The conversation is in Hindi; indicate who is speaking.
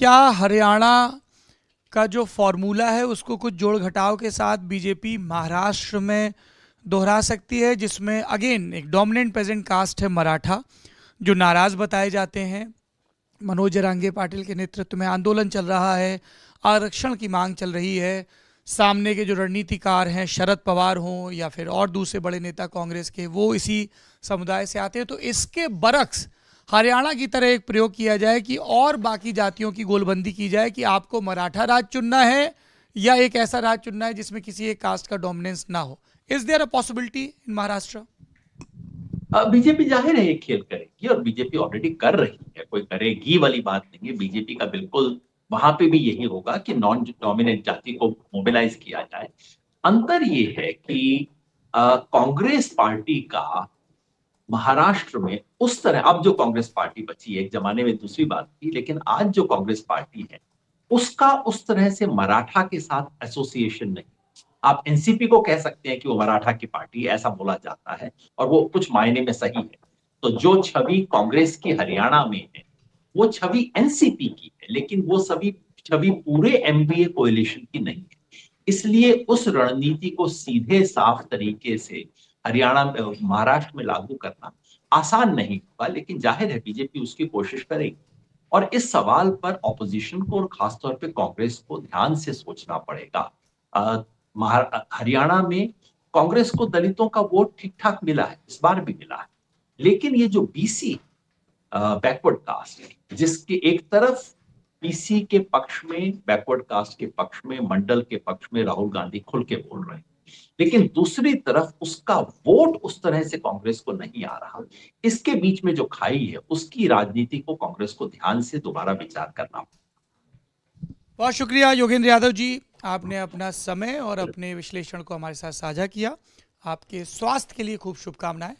Speaker 1: क्या हरियाणा का जो फॉर्मूला है उसको कुछ जोड़ घटाव के साथ बीजेपी महाराष्ट्र में दोहरा सकती है, जिसमें अगेन एक डोमिनेंट प्रेजेंट कास्ट है मराठा, जो नाराज बताए जाते हैं। मनोज जरांगे पाटिल के नेतृत्व में आंदोलन चल रहा है, आरक्षण की मांग चल रही है। सामने के जो रणनीतिकार हैं, शरद पवार हों या फिर और दूसरे बड़े नेता कांग्रेस के, वो इसी समुदाय से आते हैं। तो इसके बरक्स हरियाणा की तरह एक प्रयोग किया जाए कि और बाकी जातियों की गोलबंदी की जाए कि आपको मराठा राज चुनना है या एक ऐसा राज चुनना है जिसमें किसी एक कास्ट का डोमिनेंस ना हो। Is there a possibility in Maharashtra?
Speaker 2: BJP जाहिर है ये खेल करेगी और बीजेपी ऑलरेडी कर रही है, कोई करेगी वाली बात नहीं है। बीजेपी का बिल्कुल वहां पे भी यही होगा कि नॉन डोमिनेंट जाति को मोबिलाइज किया जाए। अंतर ये है कि कांग्रेस पार्टी का महाराष्ट्र में उस तरह, अब जो कांग्रेस पार्टी बची है, एक जमाने में दूसरी बात थी, लेकिन आज जो कांग्रेस पार्टी है उसका उस तरह से मराठा के साथ एसोसिएशन नहीं। आप एनसीपी को कह सकते हैं कि वो मराठा की पार्टी, ऐसा बोला जाता है और वो कुछ मायने में सही है। तो जो छवि कांग्रेस की हरियाणा में है वो छवि एनसीपी की है, लेकिन वो सभी छवि पूरे एमबीए कोएलिशन की नहीं है। इसलिए उस रणनीति को सीधे साफ तरीके से हरियाणा में, महाराष्ट्र में लागू करना आसान नहीं होगा, लेकिन जाहिर है बीजेपी उसकी कोशिश करेगी। और इस सवाल पर ऑपोजिशन को और खासतौर पे कांग्रेस को ध्यान से सोचना पड़ेगा। हरियाणा में कांग्रेस को दलितों का वोट ठीक ठाक मिला है, इस बार भी मिला है, लेकिन ये जो बीसी बैकवर्ड कास्ट है, जिसके एक तरफ बीसी के पक्ष में, बैकवर्ड कास्ट के पक्ष में, मंडल के पक्ष में राहुल गांधी खुल के बोल रहे हैं, लेकिन दूसरी तरफ उसका वोट उस तरह से कांग्रेस को नहीं आ रहा। इसके बीच में जो खाई है उसकी राजनीति को कांग्रेस को ध्यान से दोबारा विचार करना।
Speaker 1: बहुत शुक्रिया योगेंद्र यादव जी, आपने अपना समय और अपने विश्लेषण को हमारे साथ साझा किया। आपके स्वास्थ्य के लिए खूब शुभकामनाएं।